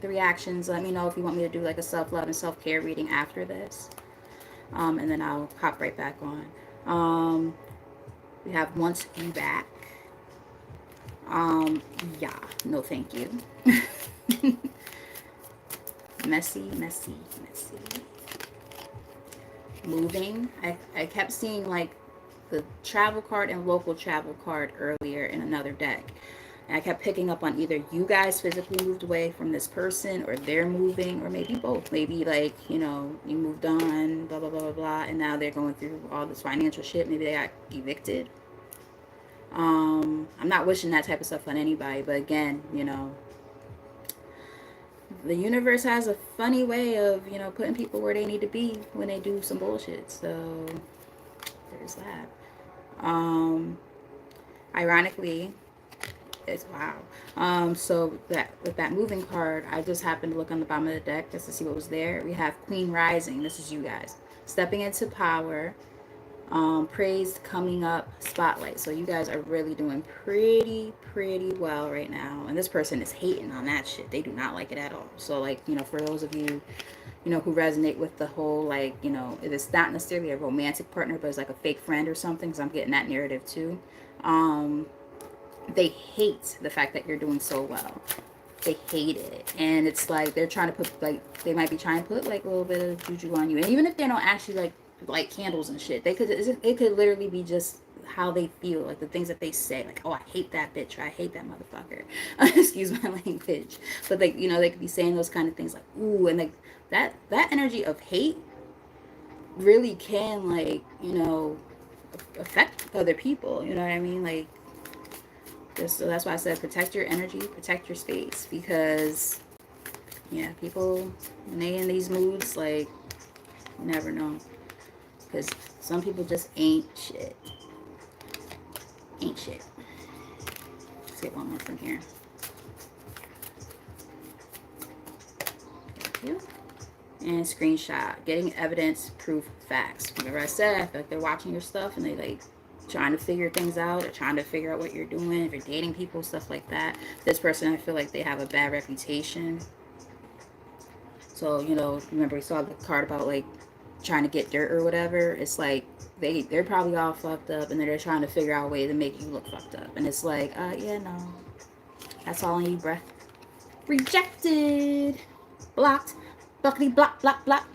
[SPEAKER 1] reactions, let me know if you want me to do like a self-love and self-care reading after this. And then I'll hop right back on. We have Want You Back. Yeah, no thank you. Messy, messy, messy. Moving. I kept seeing like the travel card and local travel card earlier in another deck. And I kept picking up on either you guys physically moved away from this person, or they're moving, or maybe both. Maybe like, you know, you moved on, blah, blah, blah, blah, blah, and now they're going through all this financial shit. Maybe they got evicted. I'm not wishing that type of stuff on anybody, but again, you know, the universe has a funny way of, you know, putting people where they need to be when they do some bullshit. So there's that. Ironically, it's wow. So that with that moving card, I just happened to look on the bottom of the deck just to see what was there. We have Queen Rising. This is you guys stepping into power. Praise coming up, spotlight. So you guys are really doing pretty well right now, and this person is hating on that shit. They do not like it at all. So like, you know, for those of you, you know, who resonate with the whole, like, you know, it's not necessarily a romantic partner, but it's like a fake friend or something, because I'm getting that narrative too. They hate the fact that you're doing so well. They hate it, and it's like they're trying to put, like, they might be trying to put like a little bit of juju on you, and even if they don't actually like light candles and shit, they could, it could literally be just how they feel, like the things that they say, like, oh, I hate that bitch, or I hate that motherfucker. Excuse my language, but like, you know, they could be saying those kind of things, like, ooh, and like that energy of hate really can, like, you know, affect other people, you know what I mean? Like, so that's why I said protect your energy, protect your space, because yeah, people when they in these moods, like, you never know, because some people just ain't shit. Ain't shit. Let's get one more from here. Thank you. And screenshot. Getting evidence, proof, facts. Remember I said, I feel like they're watching your stuff and they like trying to figure things out, or trying to figure out what you're doing, if you're dating people, stuff like that. This person, I feel like they have a bad reputation. So, you know, remember we saw the card about like trying to get dirt or whatever. It's like they're probably all fucked up, and they're trying to figure out a way to make you look fucked up. And it's like, yeah, no, that's all in you, bruh. Rejected, blocked, buckety block, block, block.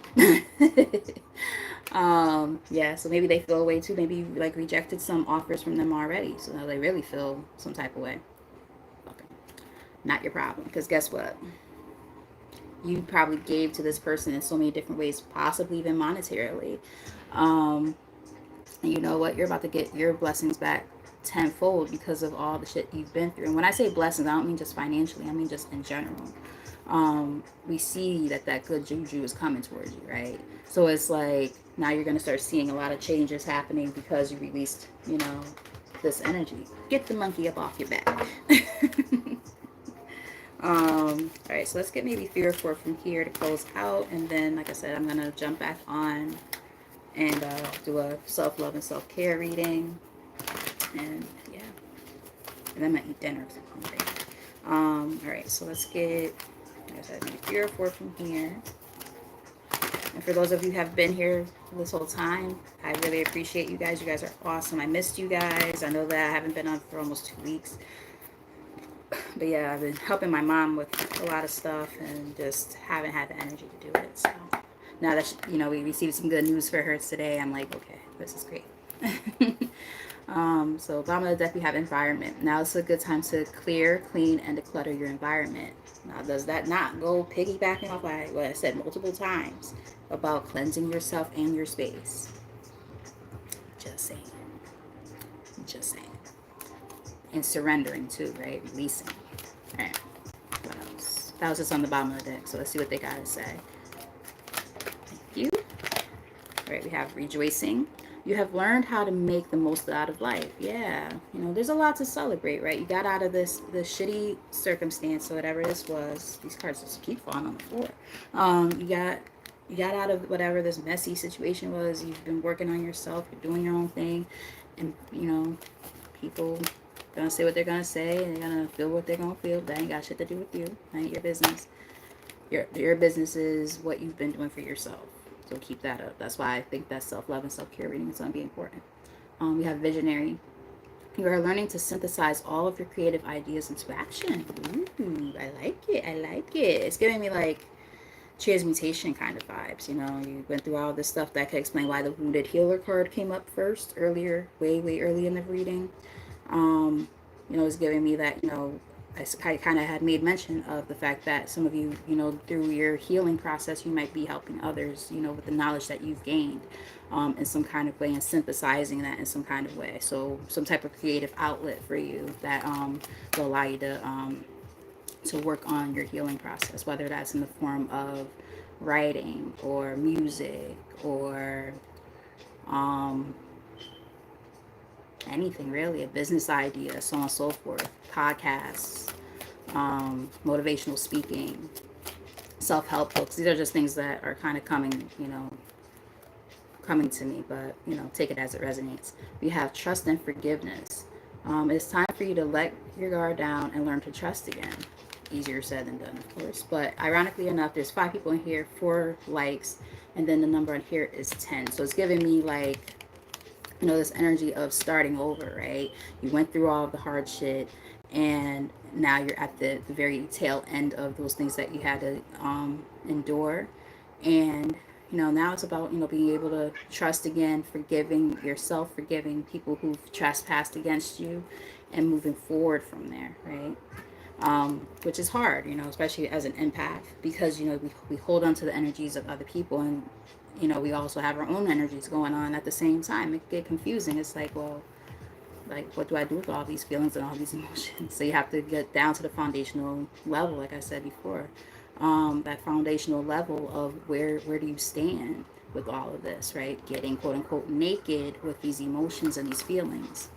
[SPEAKER 1] Yeah, so maybe they feel away too. Maybe you like rejected some offers from them already, so now they really feel some type of way. Okay, not your problem, because guess what? You probably gave to this person in so many different ways, possibly even monetarily. And you know what? You're about to get your blessings back tenfold because of all the shit you've been through. And when I say blessings, I don't mean just financially, I mean just in general. We see that good juju is coming towards you, right? So it's like now you're going to start seeing a lot of changes happening because you released, you know, this energy. Get the monkey up off your back. All right, so let's get maybe 3 or 4 from here to close out, and then, like I said, I'm gonna jump back on and do a self-love and self-care reading, and yeah, and then I might eat dinner because I'm hungry. All right, so let's get, like I said, maybe 3 or 4 from here. And for those of you who have been here this whole time, I really appreciate you guys. You guys are awesome. I missed you guys. I know that I haven't been on for almost 2 weeks. But yeah, I've been helping my mom with a lot of stuff and just haven't had the energy to do it. So now that, you know, we received some good news for her today, I'm like, okay, this is great. So bottom of the deck, we have environment. Now it's a good time to clear, clean, and declutter your environment. Now, does that not go piggybacking off what I said multiple times about cleansing yourself and your space? saying. Just saying. And surrendering too, right? Releasing. All right. What else? That was just on the bottom of the deck. So let's see what they got to say. Thank you. All right, we have rejoicing. You have learned how to make the most out of life. Yeah, there's a lot to celebrate, right? You got out of this shitty circumstance, or whatever this was. These cards just keep falling on the floor. You got out of whatever this messy situation was. You've been working on yourself. You're doing your own thing, and people gonna say what they're gonna say, and they're gonna feel what they're gonna feel. That ain't got shit to do with you. That ain't your business. Your business is what you've been doing for yourself. So keep that up. That's why I think that self-love and self-care reading is going to be important. We have visionary. You are learning to synthesize all of your creative ideas into action. Ooh, I like it. I like it. It's giving me like transmutation kind of vibes. You went through all this stuff that could explain why the wounded healer card came up first earlier, way early in the reading. It's giving me that, I kind of had made mention of the fact that some of you, through your healing process, you might be helping others, with the knowledge that you've gained in some kind of way, and synthesizing that in some kind of way. So some type of creative outlet for you that will allow you to work on your healing process, whether that's in the form of writing or music or anything really, a business idea, so on and so forth, podcasts, motivational speaking, self-help books. These are just things that are kind of coming to me, but take it as it resonates. We have trust and forgiveness. It's time for you to let your guard down and learn to trust again. Easier said than done, of course, but ironically enough, there's 5 people in here, 4 likes, and then the number on here is 10. So it's giving me like, this energy of starting over, right? You went through all of the hard shit, and now you're at the very tail end of those things that you had to endure. And now it's about being able to trust again, forgiving yourself, forgiving people who've trespassed against you, and moving forward from there, right? Which is hard, especially as an empath, because we hold on to the energies of other people, and we also have our own energies going on at the same time. It can get confusing. It's like, well, like, what do I do with all these feelings and all these emotions? So you have to get down to the foundational level, like I said before. That foundational level of where do you stand with all of this, right? Getting quote unquote naked with these emotions and these feelings.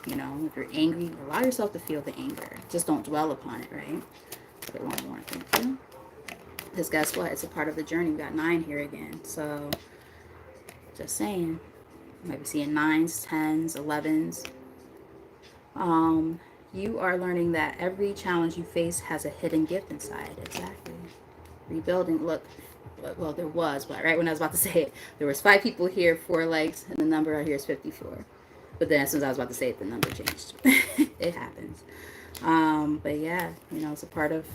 [SPEAKER 1] If you're angry, allow yourself to feel the anger. Just don't dwell upon it, right? Put it one more, thank you. Because guess what? It's a part of the journey. We got 9 here again. So, just saying. You might be seeing 9s, 10s, 11s. You are learning that every challenge you face has a hidden gift inside. Exactly. Rebuilding. Look, well, there was, but right when I was about to say it, there was 5 people here, 4 likes, and the number out here is 54. But then as soon as I was about to say it, the number changed. It happens. But yeah, it's a part of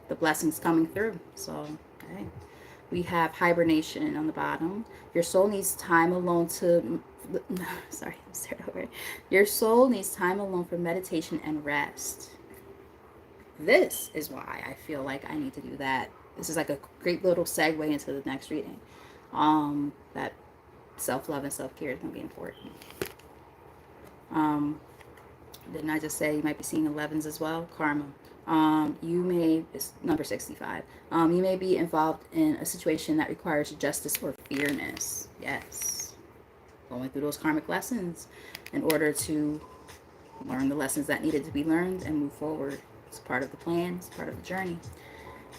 [SPEAKER 1] the blessings coming through. So, okay. We have hibernation on the bottom. Your soul needs time alone to sorry, start over. Your soul needs time alone for meditation and rest. This is why I feel like I need to do that. This is like a great little segue into the next reading. That self-love and self-care is going to be important. Didn't I just say you might be seeing 11s as well? Karma. It's number 65. You may be involved in a situation that requires justice or fairness. Yes. Going through those karmic lessons in order to learn the lessons that needed to be learned and move forward. It's part of the plan. It's part of the journey.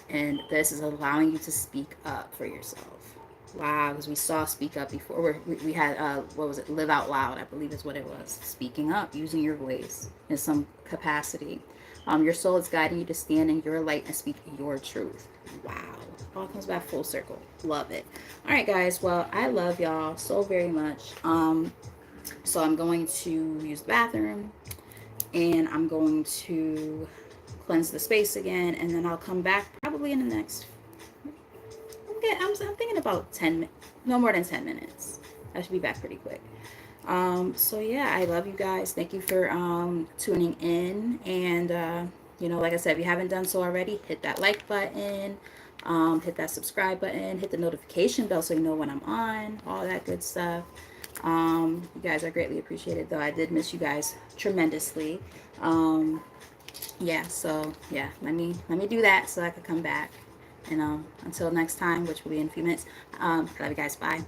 [SPEAKER 1] And this is allowing you to speak up for yourself. Wow, because we saw speak up before. We had, what was it? Live out loud, I believe is what it was. Speaking up, using your voice in some capacity. Your soul is guiding you to stand in your light and speak your truth. Wow. All comes back full circle. Love it. All right, guys. Well, I love y'all so very much. So I'm going to use the bathroom, and I'm going to cleanse the space again, and then I'll come back probably in the next... I'm thinking about 10, no more than 10 minutes. I should be back pretty quick. So yeah, I love you guys. Thank you for tuning in. And like I said, if you haven't done so already, hit that like button. Hit that subscribe button, hit the notification bell so you know when I'm on, all that good stuff. You guys are greatly appreciated, though I did miss you guys tremendously. Yeah, so yeah, let me do that so I could come back. And until next time, which will be in a few minutes. Love you guys. Bye.